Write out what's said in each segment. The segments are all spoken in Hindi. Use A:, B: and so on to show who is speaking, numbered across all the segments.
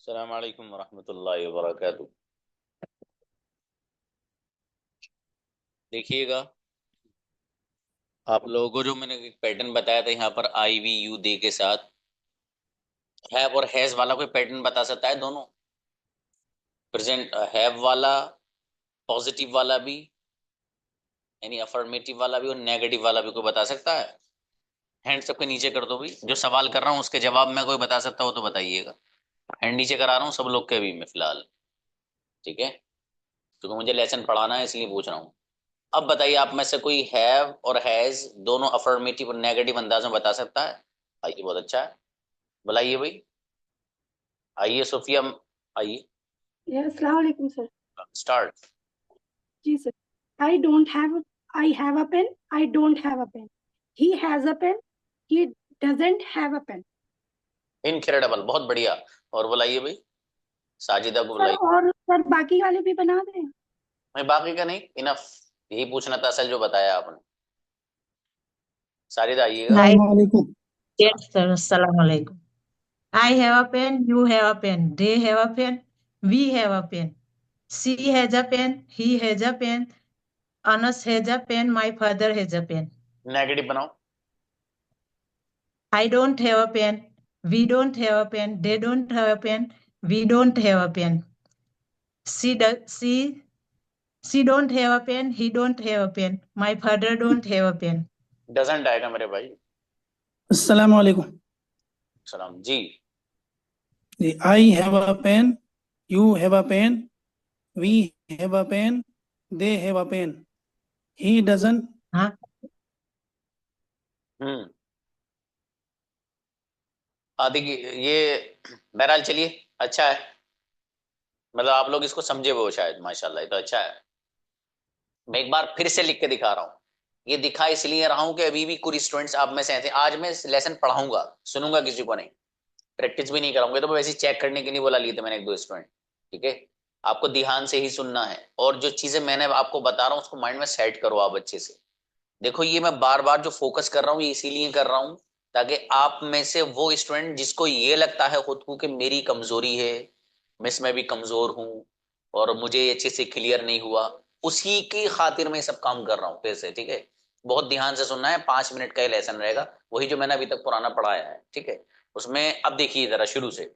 A: अस्सलाम वालेकुम वरहमतुल्लाहि वबरकातुहू। देखिएगा, आप लोगों को जो मैंने एक पैटर्न बताया था यहाँ पर आई वी यू दे के साथ हैव और हैज वाला कोई पैटर्न बता सकता है? दोनों प्रेजेंट हैव वाला, पॉजिटिव वाला भी यानी अफर्मेटिव वाला भी और नेगेटिव वाला भी कोई बता सकता है? हैंड सबके नीचे कर दो भाई। जो सवाल कर रहा हूँ उसके जवाब में कोई बता सकता हो तो बताइएगा। हैंड नीचे करा रहा हूँ सब लोग के भी मैं फिलहाल। ठीक है, क्योंकि मुझे लेसन पढ़ाना है इसलिए पूछ रहा हूँ। अब बताइए, आप में से कोई हैव और हैज दोनों अफर्मेटिव और नेगेटिव अंदाज में बता सकता है? आइए, बहुत अच्छा है, बुलाइए भाई। आइए सोफिया, आइए।
B: अस्सलाम वालेकुम सर।
A: स्टार्ट।
B: जी sir. I don't have I have a pen. I don't have a pen. He has a pen. He doesn't have a pen.
A: Incredible, बहुत बढ़िया। और बुलाइए भाई, साजिदा को
B: सर
A: बुलाइए।
B: और सर बाकी वाले भी बना दें।
A: मैं बाकी का नहीं, इनफ। यही पूछना था असल जो बताया आपने। साजिदा आइएगा।
C: I
D: अस्सलामुअलैकुम।
C: yes sir. Assalamu alaikum. I have a pen. You have a pen. They have a pen. We have a pen. She has a pen. He has a pen. Anas has a pen. My father has a pen.
A: Negative बनाओ।
C: I don't have a pen. We don't have a pen. They don't have a pen. We don't have a pen. She does. She don't have a pen. He don't have a pen. My father don't have a pen.
A: Doesn't आएगा मेरे भाई।
D: अस्सलामुअलैकुम।
A: सलाम जी।
D: I have a pen, you have a pen, we have a pen, they have a pen, he doesn't.
C: हाँ
A: हम्म। देखिए ये, बहरहाल चलिए, अच्छा है। मतलब आप लोग इसको समझे वो शायद, माशाल्लाह, ये तो अच्छा है। मैं एक बार फिर से लिख के दिखा रहा हूँ। ये दिखा इसलिए रहा हूं कि अभी भी कुछ स्टूडेंट्स आप में से थे। आज मैं लेसन पढ़ाऊंगा, सुनूंगा किसी को नहीं, प्रैक्टिस भी नहीं कराऊंगा। तो वैसे चेक करने के लिए बुला लिए थे मैंने एक दो स्टूडेंट। ठीक है, आपको ध्यान से ही सुनना है और जो चीजें मैंने आपको बता रहा हूँ उसको माइंड में सेट करो आप अच्छे से। देखो, ये मैं बार बार जो फोकस कर रहा हूँ ये इसीलिए कर रहा हूँ ताकि आप में से वो स्टूडेंट जिसको ये लगता है खुद को कि मेरी कमजोरी है, मिस मैं भी कमजोर हूँ और मुझे ये अच्छे से क्लियर नहीं हुआ, उसी की खातिर मैं सब काम कर रहा हूँ फिर से। ठीक है, बहुत ध्यान से सुनना है। 5 मिनट का ही लेसन रहेगा, वही जो मैंने अभी तक पुराना पढ़ाया है। ठीक है, उसमें अब देखिए जरा शुरू से।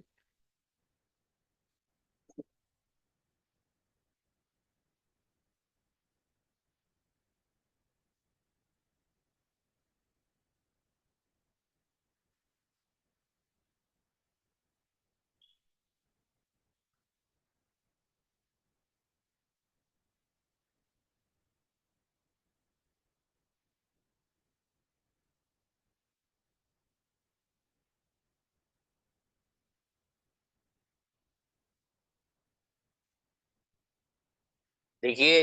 A: देखिए,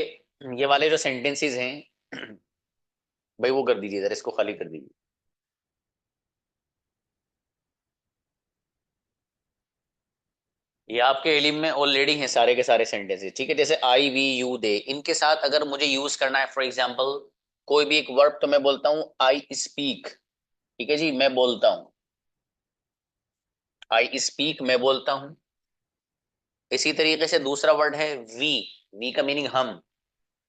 A: ये वाले जो सेंटेंसेस हैं भाई वो कर दीजिए, जरा इसको खाली कर दीजिए। ये आपके इल्म में ऑलरेडी हैं सारे के सारे सेंटेंसेस। ठीक है, जैसे आई वी यू दे, इनके साथ अगर मुझे यूज करना है, फॉर एग्जांपल कोई भी एक वर्ब, तो मैं बोलता हूं आई स्पीक। ठीक है जी, मैं बोलता हूं, आई स्पीक, मैं बोलता हूं। इसी तरीके से दूसरा वर्ड है वी। वी का मीनिंग हम,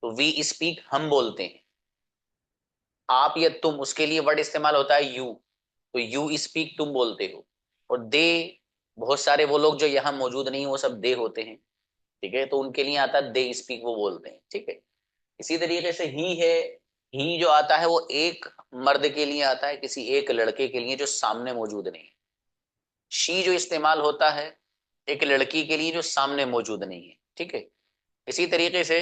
A: तो वी स्पीक, हम बोलते हैं। आप या तुम, उसके लिए वर्ड इस्तेमाल होता है यू, तो यू स्पीक, तुम बोलते हो। और दे, बहुत सारे वो लोग जो यहाँ मौजूद नहीं वो सब दे होते हैं। ठीक है, तो उनके लिए आता है दे स्पीक, वो बोलते हैं। ठीक है, इसी तरीके से ही है। ही जो आता है वो एक मर्द के लिए आता है, किसी एक लड़के के लिए जो सामने मौजूद नहीं है। शी जो इस्तेमाल होता है एक लड़की के लिए जो सामने मौजूद नहीं है। ठीक है, इसी तरीके से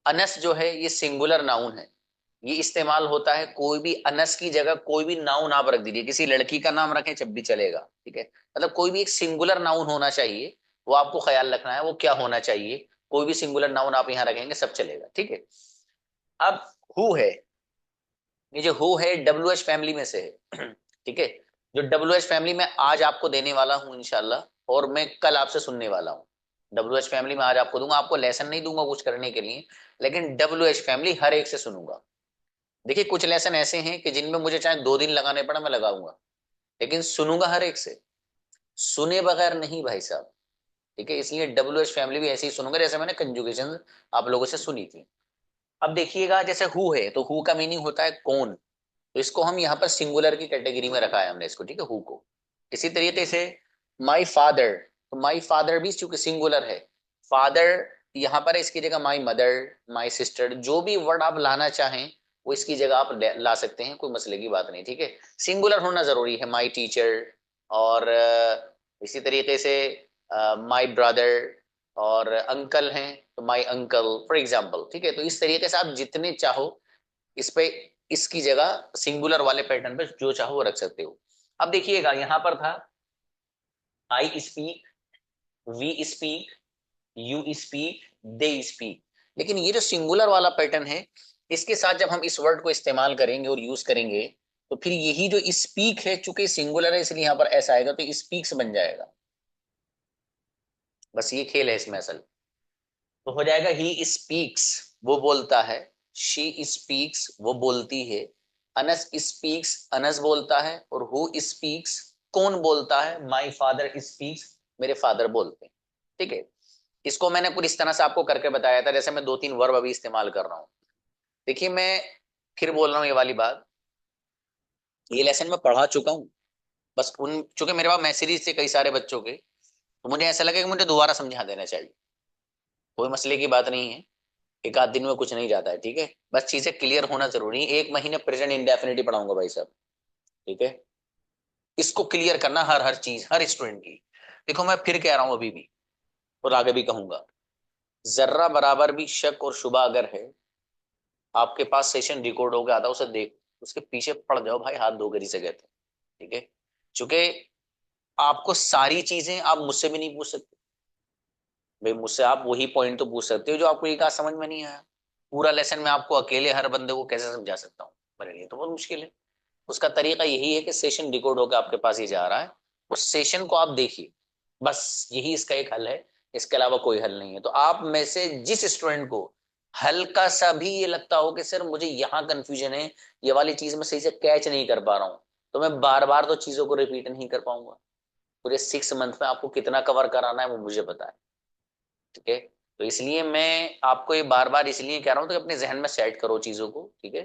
A: अनस जो है ये सिंगुलर नाउन है। ये इस्तेमाल होता है कोई भी अनस की जगह कोई भी नाउन आप रख दीजिए, किसी लड़की का नाम रखें जब भी चलेगा। ठीक है, मतलब कोई भी एक सिंगुलर नाउन होना चाहिए, वो आपको ख्याल रखना है वो क्या होना चाहिए। कोई भी सिंगुलर नाउन आप यहाँ रखेंगे सब चलेगा। ठीक है, अब हु है, ये जो हु है डब्ल्यू एच फैमिली में से है। ठीक है, जो डब्ल्यू एच फैमिली में आज आपको देने वाला हूं इंशाल्लाह, और मैं कल आपसे सुनने वाला हूँ। डब्ल्यू एच फैमिली में आज आपको दूंगा, आपको लेसन नहीं दूंगा कुछ करने के लिए, लेकिन डब्ल्यू एच फैमिली हर एक से सुनूंगा। देखिए, कुछ लेसन ऐसे हैं कि जिनमें मुझे चाहे 2 दिन लगाने पड़े मैं लगाऊंगा, लेकिन सुनूंगा हर एक से। सुने बगैर नहीं भाई साहब, ठीक है। इसलिए WH फैमिली भी ऐसे ही सुनूंगा जैसे मैंने कंजुगेशन आप लोगों से सुनी थी। अब देखिएगा, जैसे हु है तो हु का मीनिंग होता है कौन, तो इसको हम यहाँ पर सिंगुलर की कैटेगरी में रखा है हमने इसको, ठीक है, हु को। इसी तरीके से माई फादर, तो माई फादर भी चूंकि सिंगुलर है, फादर यहाँ पर इसकी जगह माई मदर, माई सिस्टर, जो भी वर्ड आप लाना चाहें वो इसकी जगह आप ला सकते हैं, कोई मसले की बात नहीं, ठीक है। सिंगुलर होना जरूरी है, माई टीचर, और इसी तरीके से माई ब्रदर, और अंकल हैं तो माई अंकल फॉर एग्जाम्पल, ठीक है। तो इस तरीके से आप जितने चाहो इस पे इसकी जगह सिंगुलर वाले पैटर्न पे जो चाहो वो रख सकते हो। अब देखिएगा यहां पर था I speak, we speak, you speak, they speak, लेकिन ये जो सिंगुलर वाला पैटर्न है इसके साथ जब हम इस वर्ड को इस्तेमाल करेंगे और यूज करेंगे तो फिर यही जो स्पीक है, चूंकि सिंगुलर है इसलिए यहां पर ऐसा आएगा तो स्पीक्स बन जाएगा। बस ये खेल है इसमें असल। तो हो जाएगा ही स्पीक्स, वो बोलता है, शी स्पीक्स, वो बोलती है, अनस स्पीक्स, अनस बोलता है, और हु स्पीक्स, कौन बोलता है, माई फादर स्पीक्स, मेरे फादर बोलते हैं, ठीक है। इसको मैंने पूरी इस तरह से आपको करके बताया था, जैसे मैं 2-3 वर्ब अभी इस्तेमाल कर रहा हूं। देखिए मैं फिर बोल रहा हूं ये वाली बात, ये लेसन मैं पढ़ा चुका हूं, बस उन चूंकि मेरे पास मैसेजेस थे कई सारे बच्चों के, तो मुझे ऐसा लगा कि मुझे दोबारा समझा देना चाहिए। कोई मसले की बात नहीं है, एक आध दिन में कुछ नहीं जाता है, ठीक है। बस चीजें क्लियर होना जरूरी है। 1 महीने प्रेजेंट इंडेफिनिटी पढ़ाऊंगा भाई साहब, ठीक है। इसको क्लियर करना हर हर चीज हर स्टूडेंट की। देखो मैं फिर कह रहा हूं अभी भी और आगे भी कहूंगा, जर्रा बराबर भी शक और शुबा अगर है, आपके पास सेशन रिकॉर्ड हो गया था उसे देख, उसके पीछे पड़ जाओ भाई, हाथ धो कर ही से कहते, ठीक है। चूंकि आपको सारी चीजें आप मुझसे भी नहीं पूछ सकते भाई, मुझसे आप वही पॉइंट तो पूछ सकते हो जो आपको एक आध समझ में नहीं आया। पूरा लेसन में आपको अकेले हर बंदे को कैसे समझा सकता हूँ, मेरे लिए तो बहुत मुश्किल है। उसका तरीका यही है कि सेशन रिकॉर्ड होकर आपके पास ही जा रहा है, उस सेशन को आप देखिए, बस यही इसका एक हल है, इसके अलावा कोई हल नहीं है। तो आप में से जिस स्टूडेंट को हल्का सा भी ये लगता हो कि सर मुझे यहाँ कंफ्यूजन है, ये वाली चीज मैं सही से कैच नहीं कर पा रहा हूँ, तो मैं बार बार तो चीजों को रिपीट नहीं कर पाऊंगा। पूरे 6 मंथ में आपको कितना कवर कराना है वो मुझे पता है, ठीक है। तो इसलिए मैं आपको ये बार बार इसलिए कह रहा हूँ तो अपने जहन में सेट करो चीजों को, ठीक है।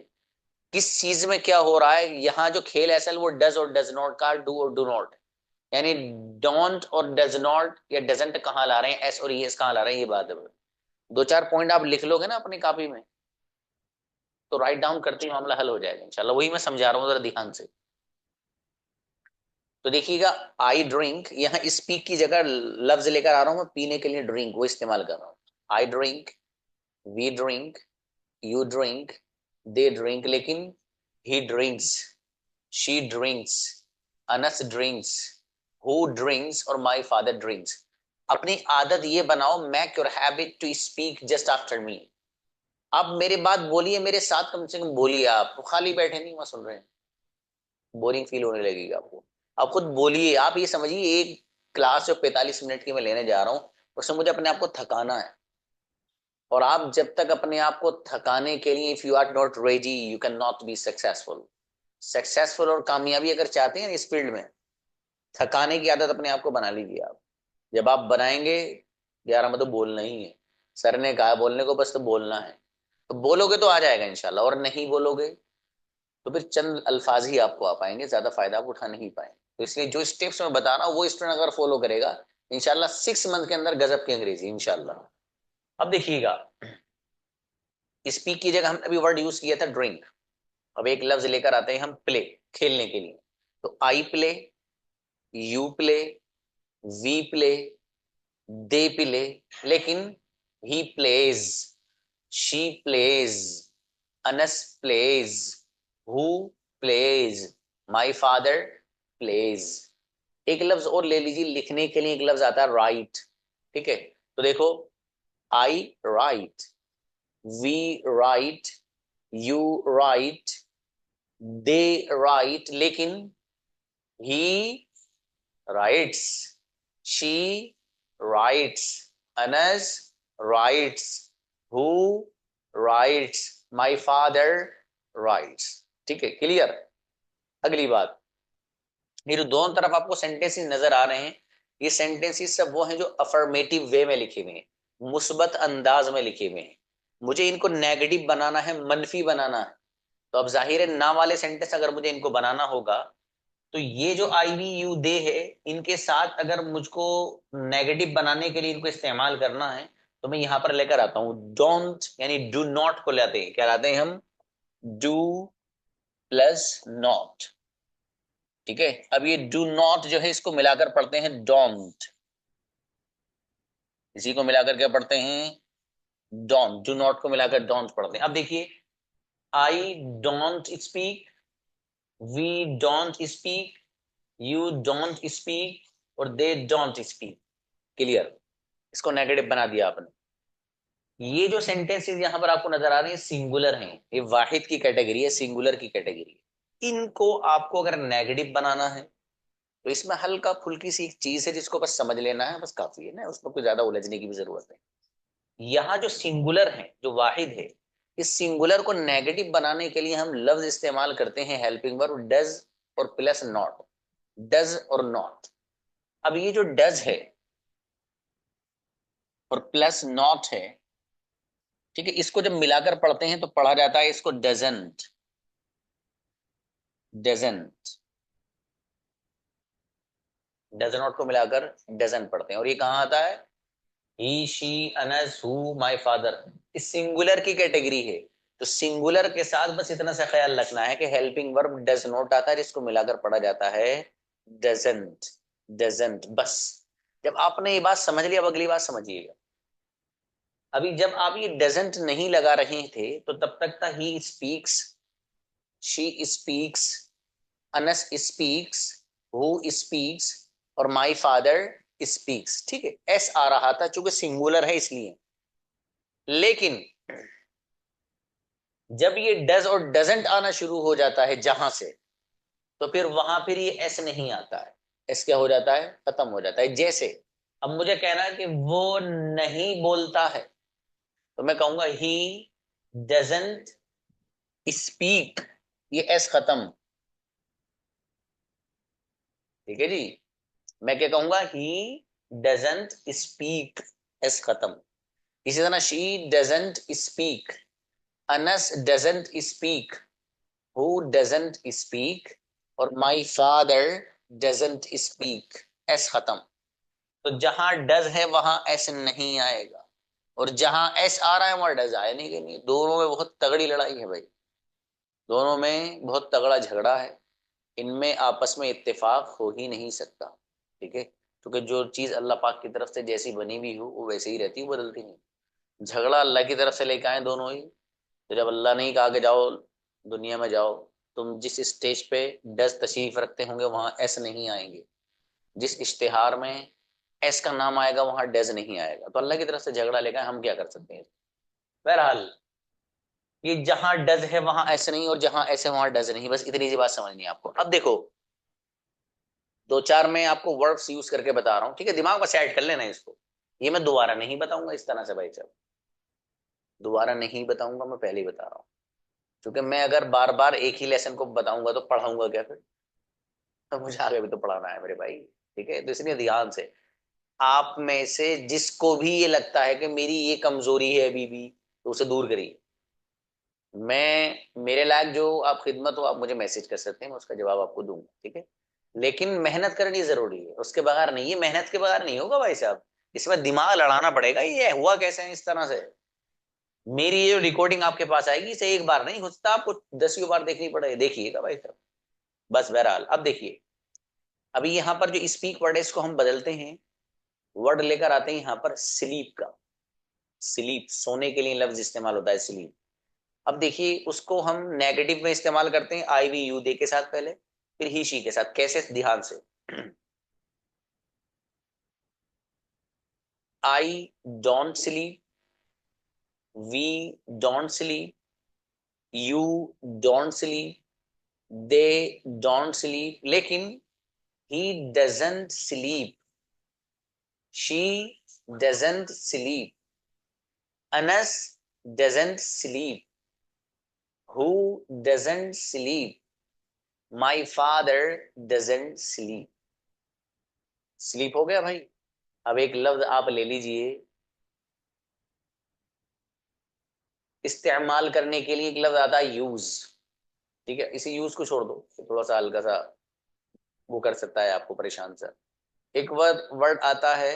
A: किस चीज में क्या हो रहा है, यहाँ जो खेल है असल वो डज और डज नॉट का, डू और डू नॉट, यानी डोंट और डज नॉट या डजंट कहाँ ला रहे हैं, एस और ईएस कहाँ ला रहे हैं, ये बात है। 2-4 पॉइंट आप लिख लोगे ना अपनी कॉपी में तो राइट डाउन करते ही मामला हल हो जाएगा इंशाल्लाह। वही मैं समझा रहा हूँ जरा ध्यान से। तो देखिएगा आई ड्रिंक, यहाँ स्पीक की जगह लफ्ज लेकर आ रहा हूँ मैं, पीने के लिए ड्रिंक वो इस्तेमाल कर रहा हूँ। I drink, we drink, you drink, they drink, लेकिन he drinks, she drinks, Anas drinks, who drinks, और माई फादर ड्रिंक्स। अपनी आदत ये बनाओ, make your habit to speak just after me. आप मेरी बात बोलिए, मेरे साथ कम से कम बोलिए, आप खाली बैठे नहीं वहां सुन रहे हैं, बोरिंग फील होने लगेगी आपको। आप खुद बोलिए, आप ये समझिए एक क्लास जो 45 मिनट की मैं लेने जा रहा हूँ उसमें मुझे अपने आप को थकाना है, और आप जब तक अपने आप को थकाने के लिए, if you are not ready you can not be successful. Successful और कामयाबी अगर चाहते हैं इस फील्ड में, थकाने की आदत अपने आप को बना लीजिए आप। जब आप बनाएंगे, यार हमें तो बोलना ही है, सर ने कहा बोलने को, बस तो बोलना है, तो बोलोगे तो आ जाएगा इंशाल्लाह, और नहीं बोलोगे तो फिर चंद अल्फाज ही आपको आ पाएंगे, ज्यादा फायदा आप उठा नहीं पाएंगे। तो इसलिए जो स्टेप्स मैं बता रहा हूँ वो स्टूडेंट अगर फॉलो करेगा इंशाल्लाह 6 मंथ के अंदर गजब की अंग्रेजी इंशाल्लाह। अब देखिएगा स्पीक की जगह हमने अभी वर्ड यूज किया था ड्रिंक, अब एक लफ्ज लेकर आते हैं हम प्ले, खेलने के लिए। तो I play, you play, we play, they play, लेकिन he plays, she plays, Anas plays, who plays, my father plays. एक लफ्ज और ले लीजिए लिखने के लिए, एक लफ्ज आता है राइट, ठीक है। तो देखो I write, we write, you write, they write, लेकिन he writes, she writes, Anas writes, who writes, my father writes, ठीक है, क्लियर। अगली बात, ये जो दोनों तरफ आपको सेंटेंसेस नजर आ रहे हैं, ये सेंटेंसेस सब वो हैं जो अफर्मेटिव वे में लिखे हुए हैं, मुस्बत अंदाज में लिखे हुए हैं। मुझे इनको नेगेटिव बनाना है, मनफी बनाना है, तो अब जाहिर है ना वाले सेंटेंस अगर मुझे इनको बनाना होगा तो ये जो आई वी यू दे है, इनके साथ अगर मुझको नेगेटिव बनाने के लिए इनको इस्तेमाल करना है तो मैं यहां पर लेकर आता हूं डोंट, यानी डू नॉट को लाते हैं। क्या लाते हैं हम? Do plus not. ठीक है, अब ये डू नॉट जो है इसको मिलाकर पढ़ते हैं डोंट, इसी को मिलाकर क्या पढ़ते हैं? डोंट। डू नॉट को मिलाकर डोंट पढ़ते हैं। अब देखिए, I don't speak, we don't speak, you don't speak और दे डोंट स्पीक। क्लियर? इसको नेगेटिव बना दिया आपने। ये जो सेंटेंसेस यहां पर आपको नजर आ रहे हैं सिंगुलर हैं, ये वाहिद की कैटेगरी है, सिंगुलर की कैटेगरी है। इनको आपको अगर नेगेटिव बनाना है तो इसमें हल्का फुल्की सी एक चीज है जिसको बस समझ लेना है, बस काफी है ना, उसमें कुछ ज्यादा उलझने की भी जरूरत है। यहाँ जो सिंगुलर है, जो वाहिद है, इस सिंगुलर को नेगेटिव बनाने के लिए हम लफ्ज इस्तेमाल करते हैं हेल्पिंग वर्ब डज और प्लस नॉट। डज और नॉट। अब ये जो डज है और प्लस नॉट है, ठीक है, इसको जब मिलाकर पढ़ते हैं तो पढ़ा जाता है इसको डजंट। डजंट, डज नॉट को मिलाकर डजंट पढ़ते हैं। और ये कहाँ आता है? He, she, Anas, who, my father, इस सिंगुलर की कैटेगरी है। तो सिंगुलर के साथ बस इतना सा ख्याल रखना है कि हेल्पिंग वर्ब डज नॉट आता है जिसको मिलाकर पढ़ा जाता है डजंट। डजंट, बस। जब आपने ये बात समझ ली, अब अगली बात समझिएगा। अभी जब आप ये डजंट नहीं लगा रहे थे तो तब तक था he speaks, she speaks, Anas speaks, who speaks और माय फादर स्पीक्स। ठीक है, एस आ रहा था चूंकि सिंगुलर है इसलिए। लेकिन जब ये डज और डजंट आना शुरू हो जाता है जहां से, तो फिर वहां फिर ये एस नहीं आता है। एस क्या हो जाता है? खत्म हो जाता है। जैसे अब मुझे कहना है कि वो नहीं बोलता है, तो मैं कहूंगा ही डजंट स्पीक, ये एस खत्म। ठीक है जी, मैं क्या कहूंगा? ही डजंट स्पीक, एस खत्म। इसी तरह she doesn't speak, Anas doesn't speak, who doesn't speak और my father doesn't speak, S खत्म। तो जहां डज है वहां एस नहीं आएगा, और जहां एस आ रहा है वहां डज आए नहीं कि नहीं। दोनों में बहुत तगड़ी लड़ाई है भाई, दोनों में बहुत तगड़ा झगड़ा है, इनमें आपस में इत्तेफाक हो ही नहीं सकता। ठीक है, क्योंकि जो चीज अल्लाह पाक की तरफ से जैसी बनी हुई हो वो वैसे ही रहती है, बदलती नहीं। झगड़ा अल्लाह की तरफ से लेके आए दोनों ही, तो जब अल्लाह नहीं कहा कि जाओ दुनिया में जाओ, तुम जिस स्टेज पे डज तशरीफ रखते होंगे वहां एस नहीं आएंगे, जिस इश्तिहार में एस का नाम आएगा वहां डज नहीं आएगा। तो अल्लाह की तरफ से झगड़ा लेकर हम क्या कर सकते हैं? बहरहाल ये जहां डज है वहां एस नहीं, और जहां एस है वहां डज नहीं, बस इतनी सी बात समझनी है आपको। अब देखो, दो चार मैं आपको वर्ड्स यूज करके बता रहा हूँ, ठीक है, दिमाग में सेट कर लेना इसको। ये मैं दोबारा नहीं बताऊंगा इस तरह से भाई साहब, दोबारा नहीं बताऊंगा, मैं पहले ही बता रहा हूँ। क्योंकि मैं अगर बार बार एक ही लेसन को बताऊंगा तो पढ़ाऊंगा क्या फिर? तो मुझे आगे भी तो पढ़ाना है मेरे भाई। ठीक है, तो इसलिए ध्यान से, आप में से जिसको भी ये लगता है कि मेरी ये कमजोरी है अभी भी, तो उसे दूर करिए। मैं, मेरे लायक जो आप खिदमत हो, आप मुझे मैसेज कर सकते हैं, मैं उसका जवाब आपको दूंगा। ठीक है, लेकिन मेहनत करनी जरूरी है, उसके बगैर नहीं, ये मेहनत के बगैर नहीं होगा भाई साहब, इसमें दिमाग लड़ाना पड़ेगा। ये हुआ कैसे है इस तरह से? मेरी ये रिकॉर्डिंग आपके पास आएगी, इसे एक बार नहीं हो सकता आपको 10 बार देखनी पड़े, देखिएगा भाई साहब। बस बहरहाल अब देखिए, अभी यहाँ पर जो स्पीक वर्ड है इसको हम बदलते हैं, वर्ड लेकर आते हैं यहाँ पर स्लीप का। स्लीप, सोने के लिए लफ्ज इस्तेमाल होता है स्लीप। अब देखिए, उसको हम नेगेटिव में इस्तेमाल करते हैं आई वी यू दे के साथ पहले, फिर ही शी के साथ। कैसे? ध्यान से। I don't sleep, we don't sleep, you don't sleep, they don't sleep, लेकिन he doesn't sleep, she doesn't sleep, Anas doesn't sleep, who doesn't sleep, my father doesn't sleep. Sleep हो गया भाई। अब एक लफ्ज आप ले लीजिए, इस्तेमाल करने के लिए एक लफ्ज आता है यूज। ठीक है, इसी यूज को छोड़ दो, थोड़ा सा हल्का सा वो कर सकता है आपको परेशान सा। एक वर्ड वर्ड आता है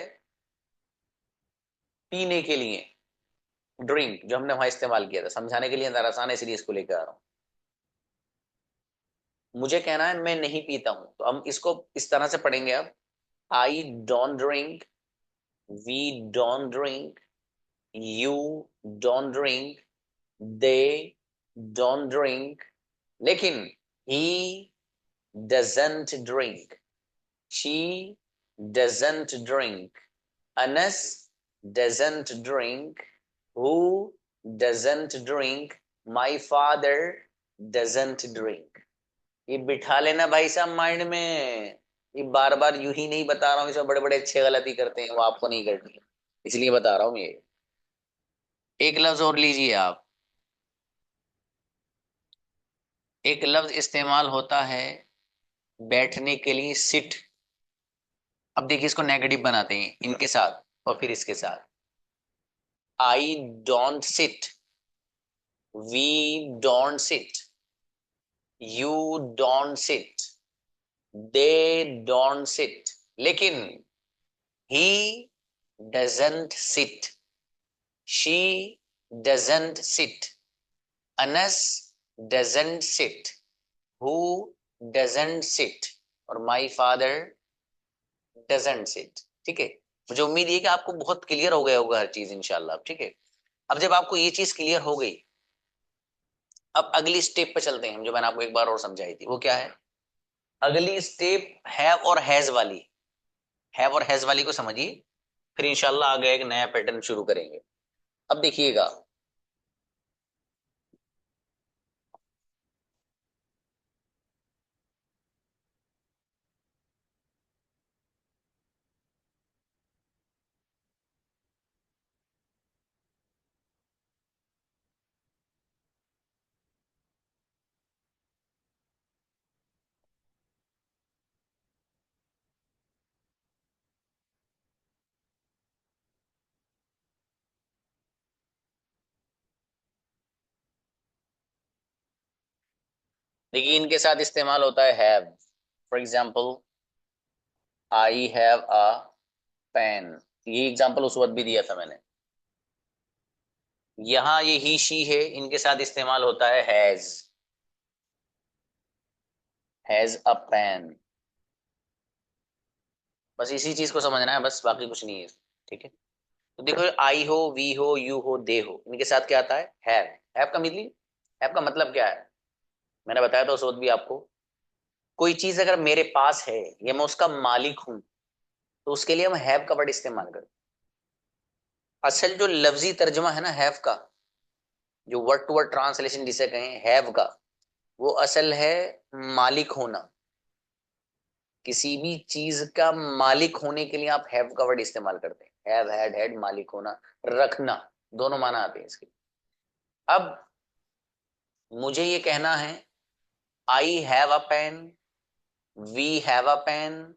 A: पीने के लिए, ड्रिंक, जो हमने वहां इस्तेमाल किया था, समझाने के लिए अंदर आसान है इसलिए इसको लेकर आ रहा हूं। मुझे कहना है मैं नहीं पीता हूं, तो हम इसको इस तरह से पढ़ेंगे अब। I don't drink, we don't drink, you don't drink, they don't drink, लेकिन he doesn't drink, she doesn't drink, Anas doesn't drink, who doesn't drink, my father doesn't drink। ये बिठा लेना भाई साहब माइंड में। ये बार बार यूं ही नहीं बता रहा हूँ, इसमें बड़े बड़े अच्छे गलती करते हैं, वो आपको नहीं करनी है, इसलिए बता रहा हूँ ये। एक लफ्ज और लीजिए आप। एक लफ्ज इस्तेमाल होता है बैठने के लिए, सिट। अब देखिए इसको नेगेटिव बनाते हैं इनके साथ और फिर इसके साथ। I don't sit, we don't sit, you don't sit, they don't sit, लेकिन he doesn't sit, she doesn't sit, Anas doesn't sit, who doesn't sit, और my father doesn't sit। ठीक है, मुझे उम्मीद है कि आपको बहुत क्लियर हो गया होगा हर चीज इंशाल्लाह। ठीक है, अब जब आपको ये चीज क्लियर हो गई, अब अगली स्टेप पे चलते हैं हम, जो मैंने आपको एक बार और समझाई थी। वो क्या है? अगली स्टेप हैव और हैज वाली। हैव और हैज वाली को समझिए, फिर इंशाल्लाह आगे एक नया पैटर्न शुरू करेंगे। अब देखिएगा, देखिए इनके साथ इस्तेमाल होता है have. For example, I have a pen. ये एग्जाम्पल उस वक्त भी दिया था मैंने। यहां ये ही शी है, इनके साथ इस्तेमाल होता है हैज अ पेन। बस इसी चीज को समझना है, बस बाकी कुछ नहीं है। ठीक है, तो देखो आई हो, वी हो, यू हो, दे हो, इनके साथ क्या आता है? हैव। हैव का मतलब, हैव का मतलब क्या है? मैंने बताया था उस वक्त भी आपको, कोई चीज अगर मेरे पास है या मैं उसका मालिक हूं, तो उसके लिए हम हैव का वर्ड इस्तेमाल करते हैं। असल जो लफ्जी तर्जमा है ना हैव का, जो वर्ड टू वर्ड ट्रांसलेशन जिसे कहें हैव का, वो असल है मालिक होना। किसी भी चीज का मालिक होने के लिए आप हैव का वर्ड इस्तेमाल करते हैं। हैव, हैड, हैड, मालिक होना, रखना, दोनों माना आते हैं इसके। अब मुझे ये कहना है I have a pen, we have a pen,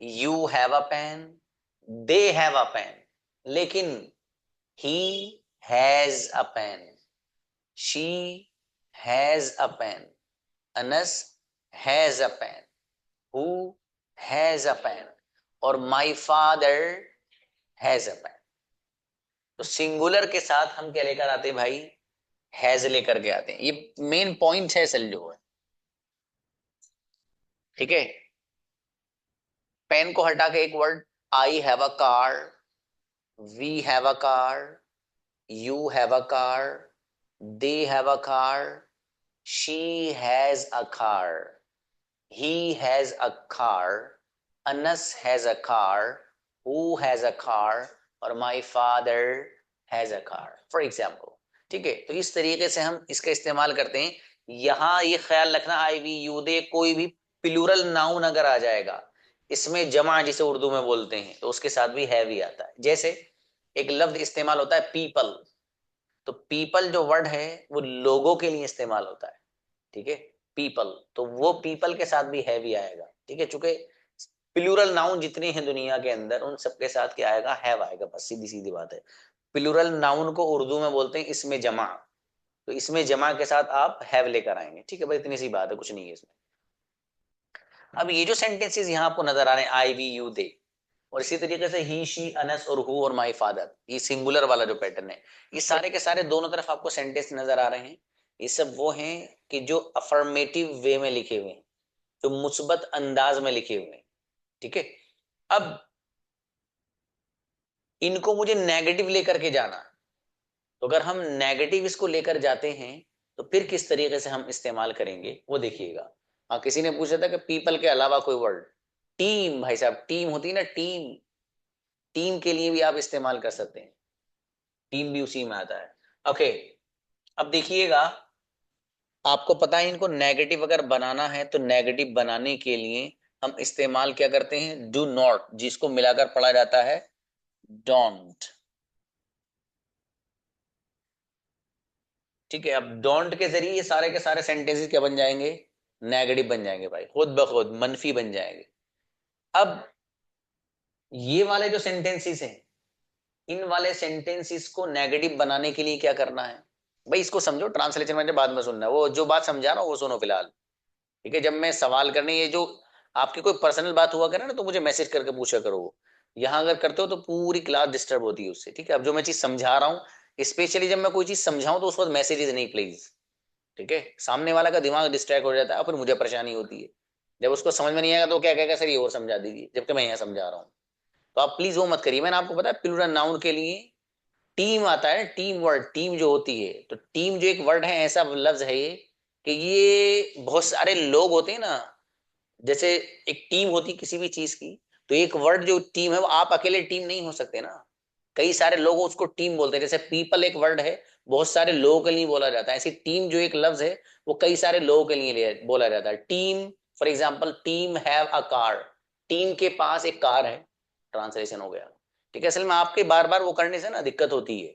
A: you have a pen, they have a pen, लेकिन he has a pen, she has a pen, Anas has a pen, who has a pen, और my father has a pen। तो सिंगुलर के साथ हम क्या लेकर आते हैं भाई? हैज लेकर के आते हैं। ये मेन पॉइंट है असल जो है। ठीक है, पेन को हटा के एक word, I have a car, we have a car, you have a car, they have a car, she has a car, he has a car, Anas has a car, who has a car, और my father has a car, for example। ठीक है, तो इस तरीके से हम इसका इस्तेमाल करते हैं। यहां ये ख्याल रखना, आई वी यू दे कोई भी प्लूरल नाउन अगर आ जाएगा, इसमें जमा जिसे उर्दू में बोलते हैं, तो उसके साथ भी हैव ही आता है। जैसे एक लफ्ज इस्तेमाल होता है पीपल, तो पीपल जो वर्ड है वो लोगों के लिए इस्तेमाल होता है। ठीक है, पीपल, तो वो पीपल के साथ भी है भी आएगा, ठीक है। चूंकि प्लूरल नाउन जितने हैं दुनिया के अंदर उन सबके साथ क्या आएगा, हैव आएगा, बस सीधी सीधी बात है। प्लूरल नाउन को उर्दू में बोलते हैं इसमें जमा, तो इसमें जमा के साथ आप हैव लेकर आएंगे, ठीक है भाई, इतनी सी बात है, कुछ नहीं है इसमें। अब ये जो सेंटेंसेस यहाँ आपको नजर आ रहे हैं, आई वी यू दे, और इसी तरीके से ही शी अनस और हु और माई फादर, ये सिंगुलर वाला जो पैटर्न है, ये सारे के सारे दोनों तरफ आपको सेंटेंस नजर आ रहे हैं। ये सब वो हैं कि जो अफर्मेटिव वे में लिखे हुए हैं, जो मुस्बत अंदाज में लिखे हुए हैं, ठीक है। अब इनको मुझे नेगेटिव लेकर के जाना, तो अगर हम नेगेटिव इसको लेकर जाते हैं तो फिर किस तरीके से हम इस्तेमाल करेंगे वो देखिएगा। हाँ, किसी ने पूछा था कि पीपल के अलावा कोई वर्ड, टीम, भाई साहब टीम होती है ना, टीम, टीम के लिए भी आप इस्तेमाल कर सकते हैं, टीम भी उसी में आता है। ओके, अब देखिएगा, आपको पता है इनको नेगेटिव अगर बनाना है तो नेगेटिव बनाने के लिए हम इस्तेमाल क्या करते हैं, डू नॉट, जिसको मिलाकर पढ़ा जाता है डोंट, ठीक है। अब डोंट के जरिए ये सारे के सारे सेंटेंसेस क्या बन जाएंगे, नेगेटिव बन जाएंगे भाई, खुद ब खुद मनफी बन जाएंगे। अब ये वाले जो सेंटेंसेस हैं, इन वाले सेंटेंसेस को नेगेटिव बनाने के लिए क्या करना है भाई, इसको समझो, ट्रांसलेशन में बाद में सुनना है, वो जो बात समझा रहा हूं वो सुनो फिलहाल, ठीक है। जब मैं सवाल करने, ये जो आपकी कोई पर्सनल बात हुआ करे ना, तो मुझे मैसेज करके पूछा करो, वो यहाँ अगर करते हो तो पूरी क्लास डिस्टर्ब होती है उससे, ठीक है। अब जो मैं चीज समझा रहा हूँ, स्पेशली जब मैं कोई चीज समझाऊं तो उस वक्त मैसेजेस नहीं प्लीज, ठीक है। सामने वाला का दिमाग डिस्ट्रैक्ट हो जाता है और फिर मुझे परेशानी होती है, जब उसको समझ में नहीं आएगा तो क्या कहेगा, सर ये और समझा दीजिए, जबकि मैं यहाँ समझा रहा हूँ। तो आप प्लीज वो मत करिए। मैंने आपको पता है प्लूरल नाउन के लिए टीम आता है, टीम वर्ड, टीम जो होती है, तो टीम जो एक वर्ड है, ऐसा लफ्ज है ये कि ये बहुत सारे लोग होते हैं ना, जैसे एक टीम होती किसी भी चीज की, तो एक वर्ड जो टीम है वो आप अकेले टीम नहीं हो सकते ना, कई सारे लोग उसको टीम बोलते हैं। जैसे पीपल एक वर्ड है, बहुत सारे लोगों के लिए बोला जाता है, ऐसी टीम जो एक लफ्ज है वो कई सारे लोगों के लिए बोला जाता है। Team, for example, team have a car, team के पास एक कार है, ट्रांसलेशन हो गया, ठीक है। असल में आपके बार बार वो करने से ना दिक्कत होती है,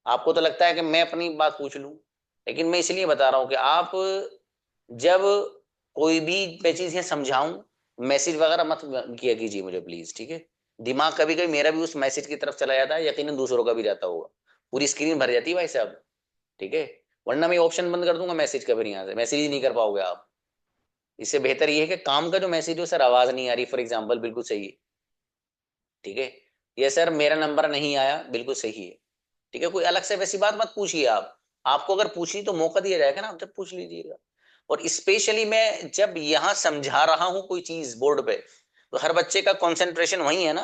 A: आपको तो लगता है कि मैं अपनी बात पूछ लूं, लेकिन मैं इसलिए बता रहा हूं कि आप जब कोई भी मैं चीज यहाँ समझाऊं, मैसेज वगैरह मत किया कीजिए मुझे प्लीज, ठीक है। दिमाग कभी कभी मेरा भी उस मैसेज की तरफ चला जाता है, यकीनन दूसरों का भी जाता होगा, पूरी स्क्रीन भर जाती है भाई साहब, ठीक है। वरना मैं ऑप्शन बंद कर दूंगा मैसेज का, फिर यहाँ से मैसेज ही नहीं कर पाओगे आप। इससे बेहतर ये है कि काम का जो मैसेज हो, सर आवाज नहीं आ रही, फॉर एग्जाम्पल, बिल्कुल सही है, ठीक है। ये सर मेरा नंबर नहीं आया, बिल्कुल सही है, ठीक है। कोई अलग से वैसी बात मत पूछिए आप, आपको अगर पूछनी तो मौका दिया जाएगा ना, आप जब पूछ लीजिएगा। और स्पेशली मैं जब यहाँ समझा रहा हूँ कोई चीज बोर्ड पे, तो हर बच्चे का कंसंट्रेशन वही है ना,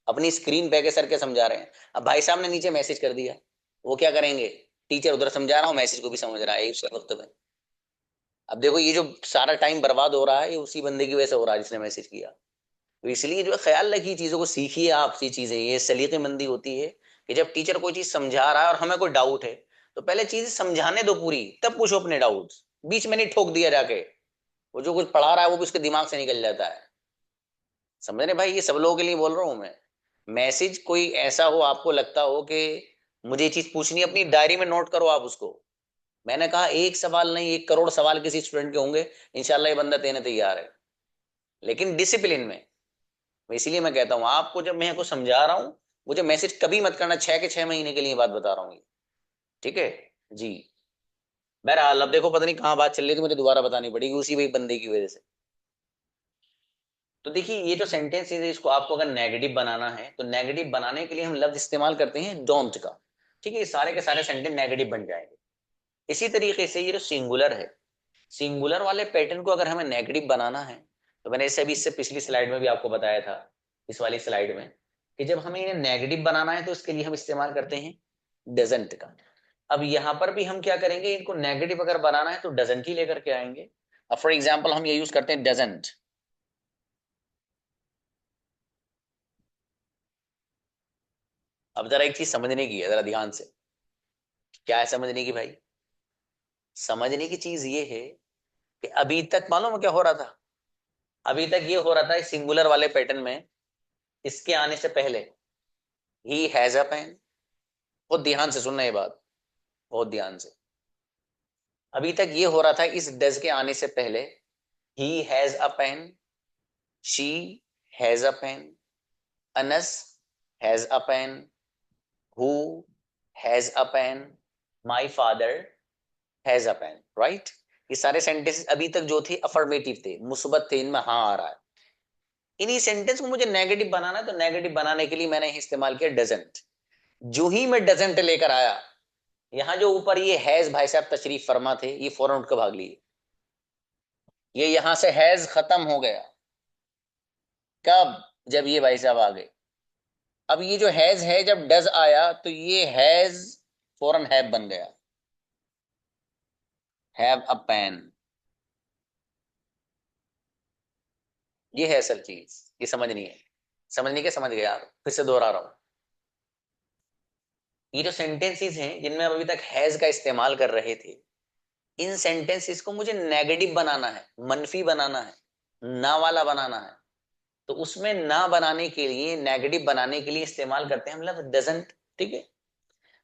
A: अपनी स्क्रीन पे के सर के समझा रहे हैं। अब भाई साहब ने नीचे मैसेज कर दिया, वो क्या करेंगे, टीचर उधर समझा रहा हूँ, मैसेज को भी समझ रहा है उस वक्त में। अब देखो ये जो सारा टाइम बर्बाद हो रहा है, ये उसी बंदे की वजह से हो रहा है जिसने मैसेज किया। तो इसलिए जो है ख्याल रखिए, चीजों को सीखिए आप, ये चीजें, ये सलीकेमंदी होती है कि जब टीचर कोई चीज समझा रहा है और हमें कोई डाउट है, तो पहले चीज समझाने दो पूरी, तब पूछो अपने डाउट्स, बीच में नहीं ठोक दिया जाके, वो जो कुछ पढ़ा रहा है वो भी उसके दिमाग से निकल जाता है। समझ रहे भाई, ये सब लोगों के लिए बोल रहा हूं मैं। मैसेज कोई ऐसा हो, आपको लगता हो कि मुझे ये चीज पूछनी है, अपनी डायरी में नोट करो आप उसको। मैंने कहा एक सवाल नहीं, 1 करोड़ सवाल किसी स्टूडेंट के होंगे, इंशाल्लाह ये बंदा देने तैयार है, लेकिन डिसिप्लिन में। इसीलिए मैं कहता हूँ आपको, जब मैं कुछ समझा रहा हूँ, मुझे मैसेज कभी मत करना, 6 के 6 महीने के लिए बात बता रहा हूँ, ठीक है जी। बहरहाल अब देखो, पता नहीं कहाँ बात चल रही थी, मुझे दोबारा बतानी पड़ेगी उसी वही बंदे की वजह से। तो देखिए ये जो सेंटेंस है, इसको आपको अगर नेगेटिव बनाना है, तो नेगेटिव बनाने के लिए हम लफ्ज इस्तेमाल करते हैं डोंट का, ठीक है। ये सारे के सारे सेंटेंस नेगेटिव बन जाएंगे। इसी तरीके से ये जो सिंगुलर है, सिंगुलर वाले पैटर्न को अगर हमें नेगेटिव बनाना है, तो मैंने इससे भी, इससे पिछली स्लाइड में भी आपको बताया था, इस वाली स्लाइड में, कि जब हमें इन्हें नेगेटिव बनाना है तो इसके लिए हम इस्तेमाल करते हैं डजंट का। अब यहां पर भी हम क्या करेंगे, इनको नेगेटिव अगर बनाना है तो डजंट ही लेकर के आएंगे। अब फॉर एग्जाम्पल हम ये यूज करते हैं डजंट। अब जरा एक चीज समझने की है, जरा ध्यान से, क्या है समझने की भाई, समझने की चीज ये है कि अभी तक मालूम है क्या हो रहा था, अभी तक ये हो रहा था सिंगुलर वाले पैटर्न में, इसके आने से पहले ही हैज अ पेन, बहुत ध्यान से सुनना ये बात, बहुत ध्यान से। अभी तक ये हो रहा था इस डज के आने से पहले, he has a pen, she has a pen, Anas has a pen, who has a pen, my father has a pen, right. ये सारे सेंटेंस अभी तक जो थे अफर्मेटिव थे, मुस्बत थे, इनमें हाँ आ रहा है। इन्हीं सेंटेंस को मुझे नेगेटिव बनाना है, तो नेगेटिव बनाने के लिए मैंने इस्तेमाल किया डजंट। जो ही मैं डजंट लेकर आया, यहां जो ऊपर ये हैज भाई साहब तशरीफ फरमा थे, ये फौरन उठ के भाग लिए। ये यहां से हैज खत्म हो गया। कब? जब ये भाई साहब आ गए। अब ये जो हैज है, जब डज आया तो ये हैज फौरन हैव बन गया, हैव अ पेन। ये है असल चीज, ये समझनी है। समझने के समझ गया आप, फिर से दोहरा रहा हूं। ये जो सेंटेंसेस हैं जिनमें हम अभी तक हैज का इस्तेमाल कर रहे थे, इन सेंटेंसेस को मुझे नेगेटिव बनाना है, मनफी बनाना है, ना वाला बनाना है। तो उसमें ना बनाने के लिए, नेगेटिव बनाने के लिए इस्तेमाल करते हैं हम लफ्ज डजंट, ठीक है।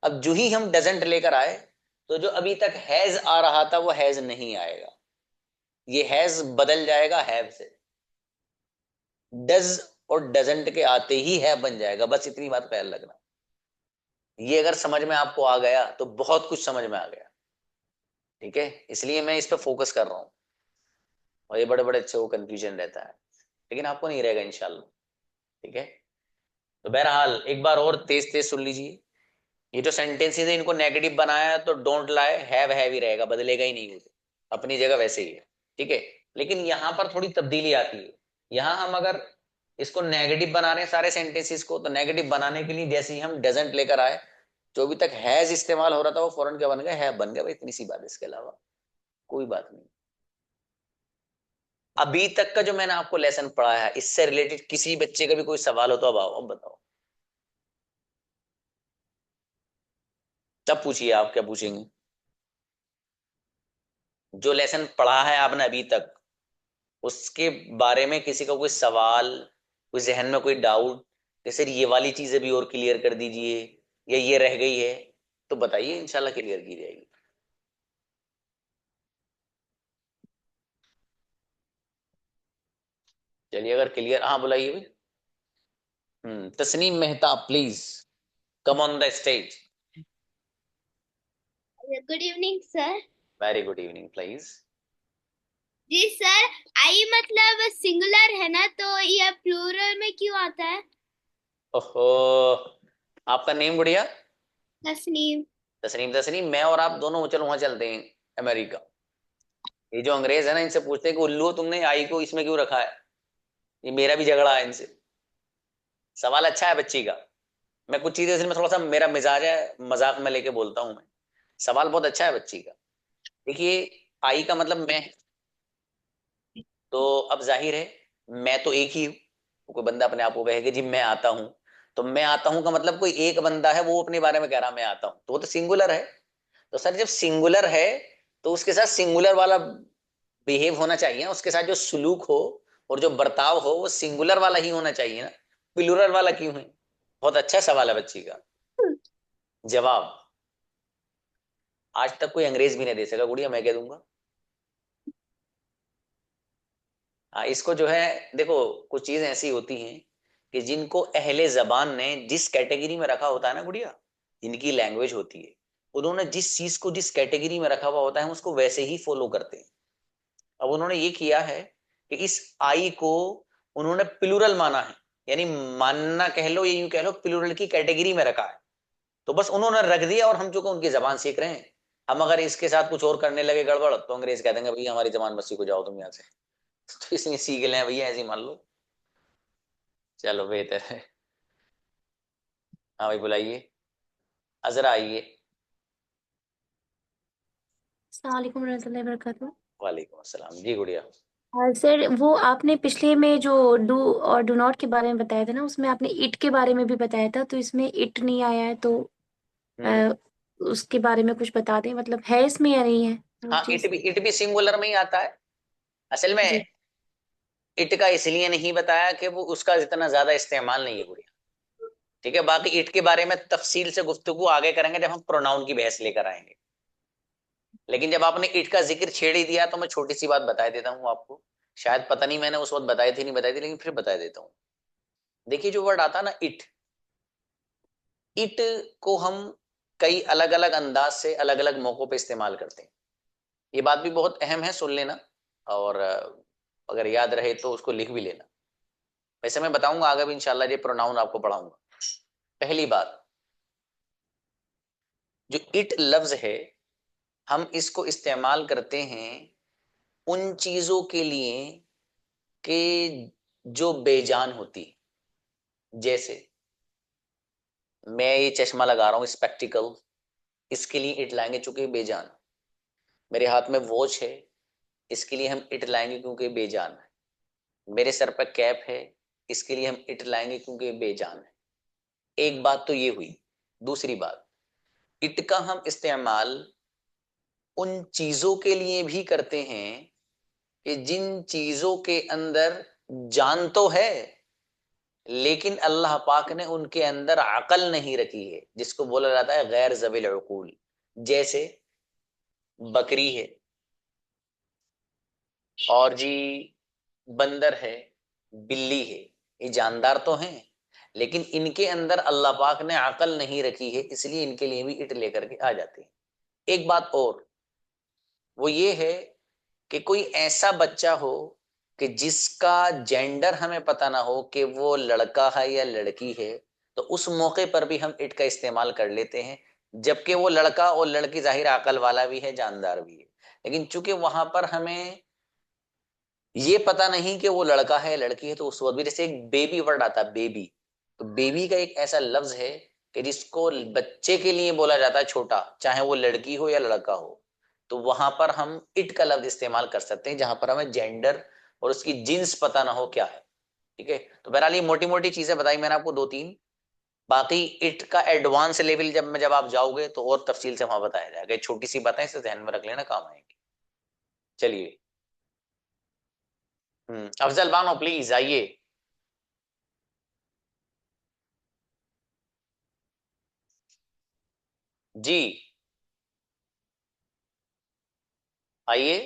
A: अब जो ही हम डजंट लेकर आए, तो जो अभी तक हैज आ रहा था वो हैज नहीं आएगा, ये हैज बदल जाएगा हैव से। डज और डजंट के आते ही है बन जाएगा, बस इतनी बात ख्याल रखना। ये अगर समझ में आपको आ गया तो बहुत कुछ समझ में आ गया, ठीक है। इसलिए मैं इस पर फोकस कर रहा हूं, और ये बड़े बड़े अच्छे वो कंफ्यूजन रहता है, लेकिन आपको नहीं रहेगा इंशाल्लाह, ठीक है। तो बहरहाल एक बार और तेज तेज सुन लीजिए। ये जो सेंटेंसेस है इनको नेगेटिव बनाया तो डोंट लाए हैव ही रहेगा, बदलेगा ही नहीं, अपनी जगह वैसे ही है, ठीक है। लेकिन यहां पर थोड़ी तब्दीली आती है। यहां हम अगर इसको नेगेटिव बना रहे हैं सारे सेंटेंसेस को, तो नेगेटिव बनाने के लिए जैसे ही हम डजंट लेकर आए, जो अभी तक हैज इस्तेमाल हो रहा था वो फौरन क्या बन गया, हैव बन गया। भाई इतनी सी बात, इसके अलावा कोई बात नहीं। अभी तक का जो मैंने आपको लेसन पढ़ाया है, इससे रिलेटेड किसी बच्चे का भी कोई सवाल हो तो अब आओ, अब बताओ, तब पूछिए, आप क्या पूछेंगे। जो लेसन पढ़ा है आपने अभी तक, उसके बारे में किसी का कोई सवाल, कोई जहन में कोई डाउट, कि सर ये वाली चीजें भी और क्लियर कर दीजिए, या ये रह गई है, तो बताइए, इंशाल्लाह क्लियर की जाएगी। चलिए अगर क्लियर, हाँ बुलाइए भी। Tasneem Mehta please come on the stage.
E: Good evening sir.
A: Very good evening please.
E: जी सर, आई मतलब सिंगुलर है ना, तो ये प्लूरल में क्यों आता है?
A: ओहो, आपका नेम गुड़िया?
E: तस्नीम।
A: तस्नीम। तस्नीम, मैं और आप दोनों चलो वहां चलते हैं अमेरिका। ये जो अंग्रेज है ना, इनसे पूछते हैं कि उल्लू हो, तुमने आई को इसमें क्यों रखा है। ये मेरा भी झगड़ा है इनसे। सवाल अच्छा है बच्ची का। मैं कुछ चीजें इसमें थोड़ा सा मेरा मिजाज है, मजाक में लेके बोलता हूं मैं। सवाल बहुत अच्छा है बच्ची का। देखिए, आई का मतलब मैं, तो अब जाहिर है मैं तो एक ही हूँ। कोई बंदा अपने आप को कहे कि जी मैं आता हूं, तो मैं आता हूं का मतलब कोई एक बंदा है वो अपने बारे में कह रहा मैं आता हूं, तो वो तो सिंगुलर है। तो सर जब सिंगुलर है, तो उसके साथ सिंगुलर वाला बिहेव होना चाहिए ना, उसके साथ जो सुलूक हो और जो बर्ताव हो वो सिंगुलर वाला ही होना चाहिए ना, प्लूरल वाला क्यों है। बहुत अच्छा सवाल है बच्ची का। जवाब आज तक कोई अंग्रेज भी नहीं दे सका गुड़िया, मैं कह दूंगा। हाँ, इसको जो है देखो, कुछ चीजें ऐसी होती हैं कि जिनको अहले जबान ने जिस कैटेगरी में रखा होता है ना गुड़िया, जिनकी लैंग्वेज होती है, उन्होंने जिस चीज को जिस कैटेगरी में रखा हुआ होता है, हम उसको वैसे ही फॉलो करते हैं। अब उन्होंने ये किया है कि इस आई को उन्होंने प्लूरल माना है, यानी मानना कह लो, ये यूं कह लो, प्लूरल की कैटेगरी में रखा है। तो बस उन्होंने रख दिया, और हम चूंकि उनकी जबान सीख रहे हैं, हम अगर इसके साथ कुछ और करने लगे गड़बड़, तो अंग्रेज कह देंगे भैया हमारी जबान मत सीखो, जाओ तुम यहाँ से। तो इसलिए सीख लें भैया, ऐसे ही मान लो। चलो बेहतर है। हाँ भाई बुलाइए, अजरा आइए।
F: अस्सलाम वालेकुम रहमतुल्लाहि व बरकातुहू।
A: वालेकुम अस्सलाम जी गुड़िया।
F: सर, वो आपने पिछले में जो डू और डू नॉट के बारे में बताया था ना, उसमें आपने इट के बारे में भी बताया था, तो इसमें इट नहीं आया है, तो
A: हम्म।
F: उसके बारे में कुछ बता दें, मतलब है इसमें या नहीं है वो
A: हाँ,
F: चीज?
A: इट भी सिंगुलर में ही आता है असल में।
F: जी।
A: इट का इसलिए नहीं बताया कि वो उसका इतना ज्यादा इस्तेमाल नहीं है गुड़िया, ठीक है। बाकी इट के बारे में तफसील से गुफ्तगू आगे करेंगे जब हम प्रोनाउन की बहस लेकर आएंगे। लेकिन जब आपने इट का जिक्र छेड़ ही दिया तो मैं छोटी सी बात बता देता हूँ आपको, शायद पता नहीं मैंने उस वक्त बताई थी नहीं बताई थी, लेकिन फिर बता देता हूँ। देखिए जो वर्ड आता ना इट, इट को हम कई अलग अलग अंदाज से अलग अलग मौकों पे इस्तेमाल करते हैं। ये बात भी बहुत अहम है, सुन लेना, और अगर याद रहे तो उसको लिख भी लेना। वैसे मैं बताऊंगा आगे भी इंशाल्लाह, ये प्रोनाउन आपको पढ़ाऊंगा। पहली बात, जो इट लफ्ज है हम इसको इस्तेमाल करते हैं उन चीजों के लिए कि जो बेजान होती। जैसे मैं ये चश्मा लगा रहा हूं स्पेक्टिकल, इसके लिए इट लाएंगे चूंकि बेजान। मेरे हाथ में वॉच है, इसके लिए हम इट लाएंगे क्योंकि बेजान है। मेरे सर पर कैप है, इसके लिए हम इट लाएंगे क्योंकि बेजान है। एक बात तो ये हुई। दूसरी बात, इट का हम इस्तेमाल उन चीजों के लिए भी करते हैं कि जिन चीजों के अंदर जान तो है लेकिन अल्लाह पाक ने उनके अंदर अकल नहीं रखी है, जिसको बोला जाता है गैर ज़विल उकूल। जैसे बकरी है, और जी बंदर है, बिल्ली है, ये जानदार तो हैं लेकिन इनके अंदर अल्लाह पाक ने अकल नहीं रखी है, इसलिए इनके लिए भी इट लेकर के आ जाते हैं। एक बात और, वो ये है कि कोई ऐसा बच्चा हो कि जिसका जेंडर हमें पता ना हो कि वो लड़का है या लड़की है, तो उस मौके पर भी हम इट का इस्तेमाल कर लेते हैं, जबकि वो लड़का और लड़की जाहिर अकल वाला भी है, जानदार भी है। लेकिन चूंकि वहां पर हमें ये पता नहीं कि वो लड़का है लड़की है, तो उस वक्त भी, जैसे एक बेबी वर्ड आता है बेबी, तो बेबी का एक ऐसा लफ्ज है कि जिसको बच्चे के लिए बोला जाता है छोटा, चाहे वो लड़की हो या लड़का हो, तो वहां पर हम इट का लफ्ज इस्तेमाल कर सकते हैं जहां पर हमें जेंडर और उसकी जिन्स पता ना हो क्या है। ठीक है, तो बहरहाल ये मोटी मोटी चीजें बताई मैंने आपको दो तीन। बाकी इट का एडवांस लेवल जब आप जाओगे तो और तफसील से वहां बताया जाएगा। छोटी सी बातें इसे ध्यान में रख लेना, काम आएंगी। चलिए, अफजल बानो प्लीज आइए। जी आइए।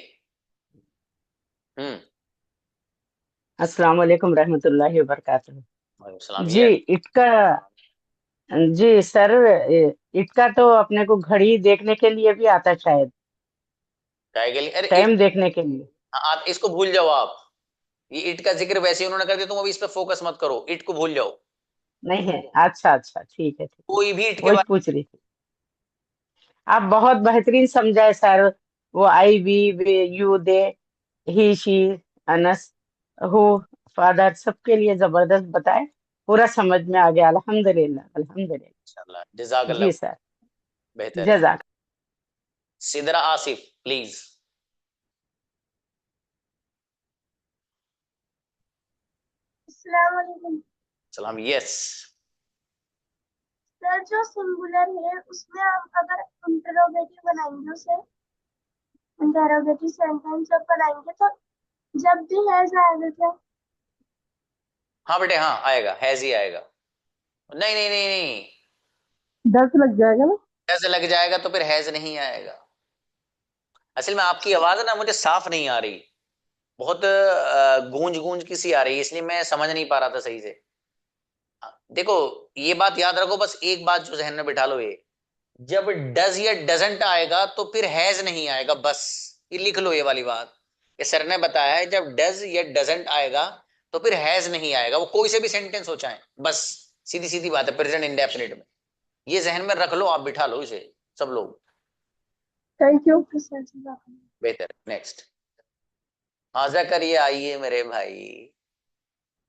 A: हम्म।
G: अस्सलाम वालेकुम रहमतुल्लाहि व बरकातुहू।
A: वालेकुम सलाम।
G: जी
A: ये
G: इटका जी सर, इटका तो अपने को घड़ी देखने के लिए भी आता है शायद,
A: काय के लिए? अरे
G: टाइम देखने के लिए।
A: आप इसको भूल जाओ आप। ये इट का जिक्र वैसे ही उन्होंने कर दिया, तुम अभी इस पे फोकस मत करो, इट को भूल जाओ।
G: नहीं है? अच्छा अच्छा, ठीक है ठीक है,
A: कोई भी इट के
G: वही
A: बारे
G: पूछ रही थी। आप बहुत बेहतरीन समझाए सर। वो I we you they, he she, Anas, who, father, सबके लिए जबरदस्त बताए। पूरा समझ में आ गया, अल्हम्दुलिल्लाह अल्हम्दुलिल्लाह।
A: इंशाल्लाह जज़ाकल्लाह।
G: जी सर,
A: बेहतर है।
G: जजाक।
A: सिदरा आसिफ प्लीज।
E: अस्सलाम वालेकुम।
A: सलाम। यस।
E: सर जो सिंगुलर है उसमें हम अगर इंटरोगेटिव बनाएंगे, उसे इंटरोगेटिव सेंटेंस जब बनाएंगे तो जब भी है जाएगा क्या?
A: हाँ बेटे, हाँ आएगा, हैज ही आएगा। नहीं नहीं नहीं नहीं,
G: 10 लग जाएगा ना?
A: हैज लग जाएगा तो फिर हैज नहीं आएगा। असल में आपकी आवाज ना मुझे साफ नहीं आ रही, बहुत गूंज गूंज की सी आ रही है, इसलिए मैं समझ नहीं पा रहा था सही से। देखो, ये बात याद रखो, बस एक बात जो जहन में बिठा लो, ये जब डज या डजंट आएगा तो फिर हैज नहीं आएगा, बस ये लिख लो ये वाली बात। ये सर ने बताया है, जब डज या डजंट आएगा तो फिर हैज नहीं आएगा, वो कोई से भी सेंटेंस हो चाहे, बस सीधी सीधी बात है प्रेजेंट इंडेफिनिट में। ये जहन में रख लो, आप बिठा लो इसे सब लोग।
E: Thank you sir.
A: बेहतर। नेक्स्ट आजा करिए, आइए मेरे भाई।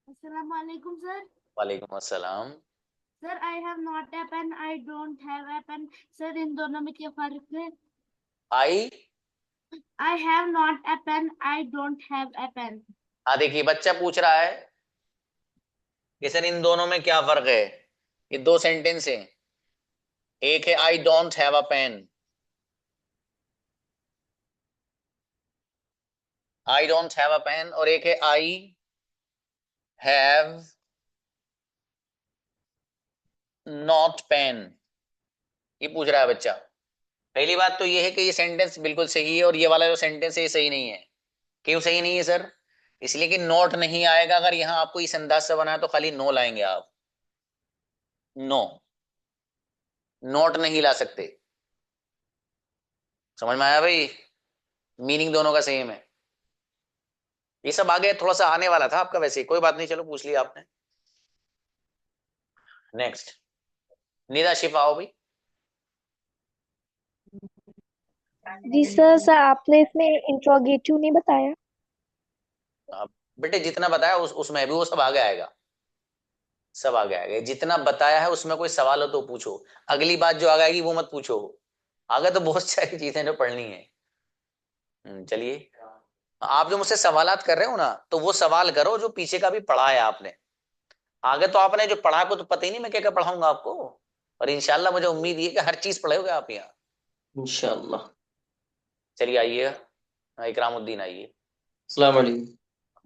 E: अस्सलाम वालेकुम सर।
A: वालेकुम अस्सलाम।
E: Sir I have not a pen, I don't have a pen, sir इन दोनों में क्या फर्क है?
A: I
E: I have not a pen, I don't have a pen.
A: हाँ, देखिए बच्चा पूछ रहा है कि सर इन दोनों में क्या फर्क है। ये दो सेंटेंस है, एक है I don't have a pen, I don't have a pen, और एक है आई हैव नॉट पेन। ये पूछ रहा है बच्चा। पहली बात तो ये है कि ये सेंटेंस बिल्कुल सही है और ये वाला जो सेंटेंस है ये सही नहीं है। क्यों सही नहीं है सर? इसलिए कि नोट नहीं आएगा। अगर यहाँ आपको इस अंदाज से बनाया तो खाली नो लाएंगे आप, नो, नोट नहीं ला सकते। समझ में आया भाई? मीनिंग दोनों का सेम है। ये सब आगे थोड़ा सा आने वाला था आपका, वैसे कोई बात नहीं, चलो पूछ लिया आपने। नेक्स्ट निदा शिफा आओ भाई।
H: जी सर, आपने इसमें इंट्रोगेटिव नहीं बताया।
A: आप बेटे जितना बताया उसमें भी वो सब आगे आएगा, सब आगे आएगा। जितना बताया है उसमें कोई सवाल हो तो पूछो, अगली बात जो आगे आएगी वो मत पूछो। आगे तो बहुत सारी चीजें जो पढ़नी है। चलिए, आप जो मुझसे सवालात कर रहे हो ना, तो वो सवाल करो जो पीछे का भी पढ़ा है आपने। आगे तो आपने जो पढ़ा को तो पता ही नहीं मैं क्या क्या पढ़ाऊंगा आपको, और इंशाल्लाह मुझे उम्मीद है कि हर चीज पढ़ोगे आप यहाँ।
I: इंशाल्लाह।
A: चलिए आइए, इकरामुद्दीन आइए।
I: अस्सलाम वालेकुम।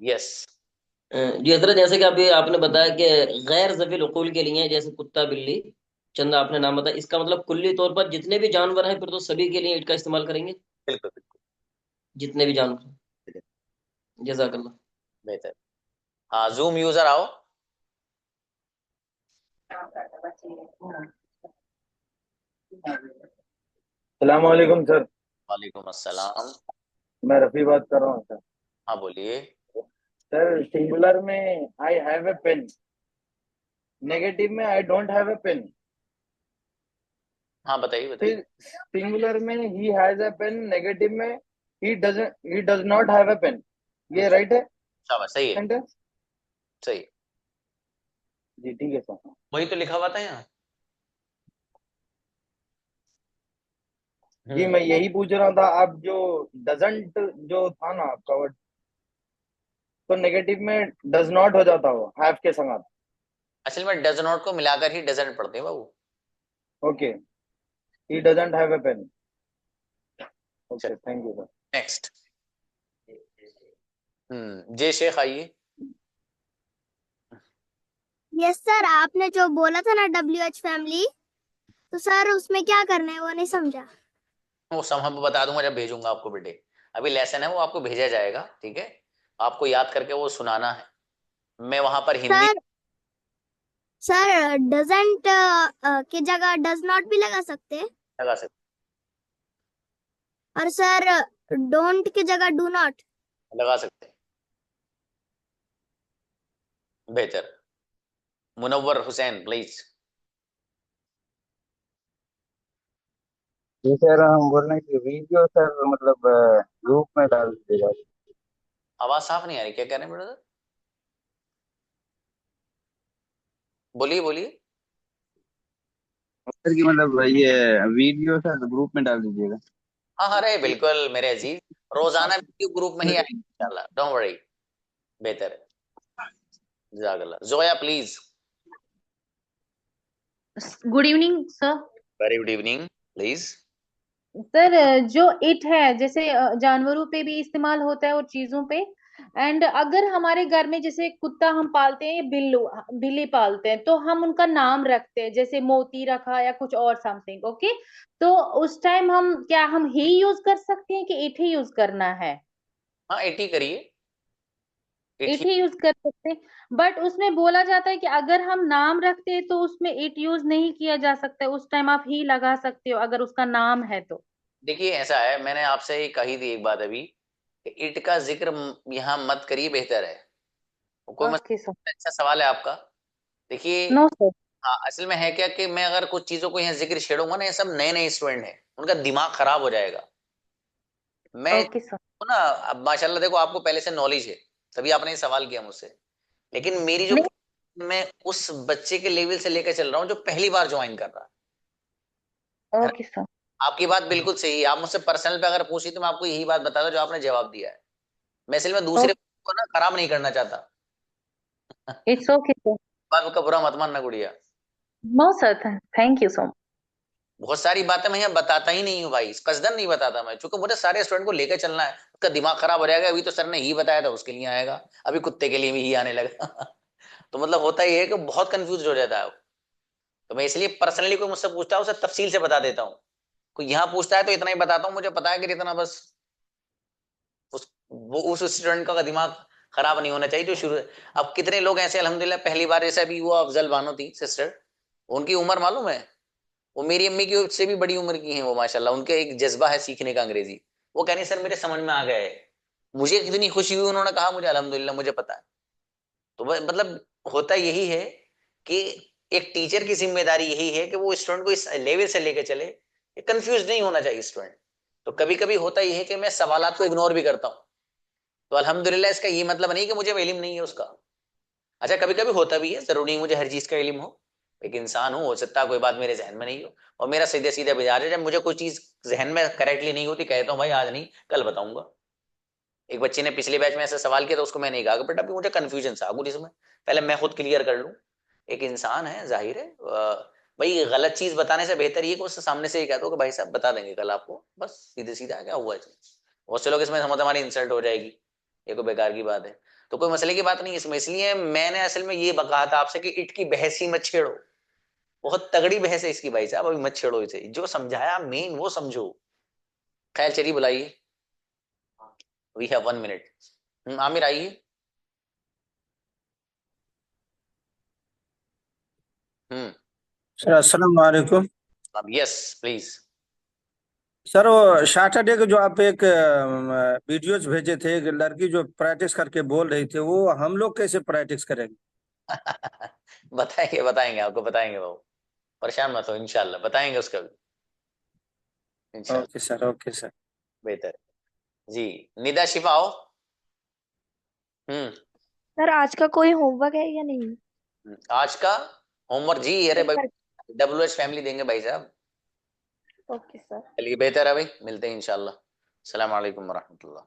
A: यस।
I: जी हजरत, जैसे कि अभी आपने बताया कि गैर ज़वील उकूल के लिए, जैसे कुत्ता बिल्ली चंद आपने नाम बताया, इसका मतलब कुल्ली तौर पर जितने भी जानवर हैं फिर तो सभी के लिए ईंट का इस्तेमाल करेंगे,
A: बिल्कुल बिल्कुल
I: जितने भी जानवर हैं। जज़ाकल्लाह।
A: बेहतर। हाँ, जूम यूजर आओ।
J: सलाम वालेकुम सर।
A: वालेकुम अस्सलाम।
J: मैं रफी बात कर रहा हूँ सर।
A: हाँ बोलिए।
J: सर सिंगुलर में I have a pen, negative में I don't have a pen,
A: हाँ बताइए बताइए।
J: फिर सिंगुलर में he has a pen, negative में he does not have a pen. ये राइट है
A: शाबाश, सही है,
J: सेंटेंस?
A: सही है।
J: जी ठीक है सर।
A: वही तो लिखा हुआ था यहाँ।
J: जी मैं यही पूछ रहा था। आप जो डजंट जो था ना आपका वर्ड, तो नेगेटिव में डज नॉट हो जाता हो हैव के संग।
A: असल में डज नॉट को मिलाकर ही डजंट पढ़ते हैं बाबू।
J: Okay, he doesn't have a pen. Okay, thank you sir.
A: Next. Jay Shaikh आइए।
E: यस सर, आपने जो बोला था ना WH फैमिली, तो सर उसमें क्या करना है वो नहीं समझा।
A: वो सब हम बता दूंगा जब भेजूंगा आपको बेटे। अभी लेसन है वो आपको भेजा जाएगा, ठीक है? आपको याद करके वो सुनाना है। मैं वहां पर हिंदी
E: सर डजंट की जगह डज नॉट भी लगा सकते हैं,
A: लगा सकते,
E: और सर डोंट की जगह डू नॉट।
A: लगा सकते हैं। बेहतर। मुनव्वर हुसैन प्लीज।
K: जी सर, हम बोल रहे हैं कि वीडियो सर मतलब ग्रुप में डाल दीजिएगा।
A: आवाज साफ नहीं आ रही, क्या कह रहे हैं ब्रदर? बोलिए बोलिए।
K: सर की मतलब ये वीडियो सर ग्रुप में डाल दीजिएगा।
A: हाँ अरे बिल्कुल मेरे अजीज, रोजाना वीडियो ग्रुप में ही आएंगे इंशाल्लाह, डोंट वरी। बेहतर है, जज़ाकल्लाह। Zoya please.
L: Good evening sir.
A: Very good evening please.
L: Sir जो इट है जैसे जानवरों पे भी इस्तेमाल होता है और चीजों पे। एंड अगर हमारे घर में जैसे कुत्ता हम पालते हैं, बिल्ली पालते हैं, तो हम उनका नाम रखते हैं, जैसे मोती रखा या कुछ और समथिंग, ओके। तो उस टाइम हम ही यूज कर सकते हैं कि इट ही यूज करना है?
A: हाँ एटी करिए,
L: इट ही यूज कर सकते हैं, बट उसमें बोला जाता है कि अगर हम नाम रखते हैं तो उसमें इट यूज नहीं किया जा सकता है, उस टाइम आप ही लगा सकते हो अगर उसका नाम है तो।
A: देखिए ऐसा है, मैंने आपसे कही थी एक बात अभी कि इट का जिक्र यहाँ मत करिए, बेहतर है। कोई
L: ओके सर।
A: अच्छा सवाल है आपका। देखिए
L: नो सर।
A: हाँ, असल में है क्या कि मैं अगर कुछ चीजों को यहाँ जिक्र छेड़ूंगा ना, ये सब नए नए स्टूडेंट हैं, उनका दिमाग खराब हो जाएगा। मैं
L: ओके सर।
A: ना अब माशाल्लाह देखो आपको पहले से नॉलेज है, तभी आपने ये सवाल किया मुझसे। लेकिन मेरी जो
L: नहीं।
A: मैं उस बच्चे के लेवल से लेकर चल रहा हूँ जो पहली बार ज्वाइन कर रहा है।
L: Okay sir.
A: आपकी बात बिल्कुल सही है। आप मुझसे पर्सनल पे अगर पूछी तो मैं आपको यही बात बताता जो आपने जवाब दिया है। मैं असल में दूसरे को ना खराब नहीं करना चाहता।
L: It's okay sir.
A: बात का बुरा मत मानना गुड़िया।
L: No sir, thank you so much.
A: बहुत सारी बातें मैं यहाँ बताता ही नहीं हूँ भाई, कसदन नहीं बताता मैं, क्योंकि मुझे सारे स्टूडेंट को लेकर चलना है। उसका दिमाग खराब हो जाएगा। अभी तो सर ने ही बताया था, उसके लिए आएगा, अभी कुत्ते के लिए भी ही आने लगा। तो मतलब होता ही है कि बहुत कंफ्यूज हो जाता है वो। तो मैं इसलिए पर्सनली कोई मुझसे पूछता है उसे तफसील से बता देता हूँ। कोई यहाँ पूछता है तो इतना ही बताता हूँ, मुझे पता है कि इतना बस उस स्टूडेंट का दिमाग खराब नहीं होना चाहिए जो शुरू। अब कितने लोग ऐसे अल्हम्दुलिल्लाह पहली बार, जैसा भी वो अफजल बानो थी सिस्टर, उनकी उम्र मालूम है, वो मेरी अम्मी की से भी बड़ी उम्र की हैं वो माशाल्लाह, उनके एक जज्बा है सीखने का अंग्रेजी। वो कह रही सर मेरे समझ में आ गया है। मुझे कितनी खुशी हुई, उन्होंने कहा मुझे अल्हम्दुलिल्लाह मुझे पता है। तो मतलब होता यही है कि एक टीचर की जिम्मेदारी यही है कि वो स्टूडेंट को इस लेवल से लेके चले, कंफ्यूज नहीं होना चाहिए स्टूडेंट। तो कभी कभी होता यह है कि मैं सवालात को इग्नोर भी करता हूँ, तो अल्हम्दुलिल्लाह इसका ये मतलब नहीं कि मुझे इल्म नहीं है उसका। अच्छा कभी कभी होता भी है, जरूरी नहीं मुझे हर चीज का इल्म हो, एक इंसान हो सकता है कोई बात मेरे जहन में नहीं हो, और मेरा सीधे सीधे बाजार है, जब मुझे कोई चीज जहन में करेक्टली नहीं होती कहता हूँ भाई आज नहीं कल बताऊंगा। एक बच्चे ने पिछले बैच में ऐसा सवाल किया तो उसको मैंने कहा बेटा अभी मुझे कंफ्यूजन सा आगू इसमें, पहले मैं खुद क्लियर कर लूं। एक इंसान है, जाहिर है भाई गलत चीज बताने से बेहतर ये कि उससे सामने से ही कह दो कि भाई साहब बता देंगे कल आपको, बस सीधे सीधा क्या हुआ इसमें। बहुत से लोग इसमें समझ हमारी इंसल्ट हो जाएगी, ये कोई बेकार की बात है, तो कोई मसले की बात नहीं इसमें। इसलिए मैंने असल में ये कहा था आपसे कि इट की बहस ही मत छेड़ो, बहुत तगड़ी बहस है इसकी भाई साहब, अभी मत छेड़ो इसे, जो समझाया मेन वो समझो। खैर चलिए बुलाइए, वी हैव 1 मिनट। आमिर आइए।
K: सर अस्सलाम वालेकुम।
A: Yes please.
K: सर वो सैटरडे को जो आप एक वीडियोज भेजे थे, एक लड़की जो प्रैक्टिस करके बोल रही थी, वो हम लोग कैसे प्रैक्टिस करेंगे?
A: बताएंगे बताएंगे आपको बताएंगे बाबू, परेशान मत हो, इंशाल्लाह बताएंगे उसका भी इंशाल्लाह।
K: Okay sir, okay sir.
A: बेहतर जी। निदा शिफा आओ।
H: सर आज का कोई होमवर्क है या नहीं?
A: आज का होमवर्क जी अरे भाई WH फैमिली देंगे भाई साहब।
H: Okay sir.
A: चलिए बेहतर है भाई, मिलते हैं इंशाल्लाह। अस्सलाम वालेकुम वरहमतुल्लाह।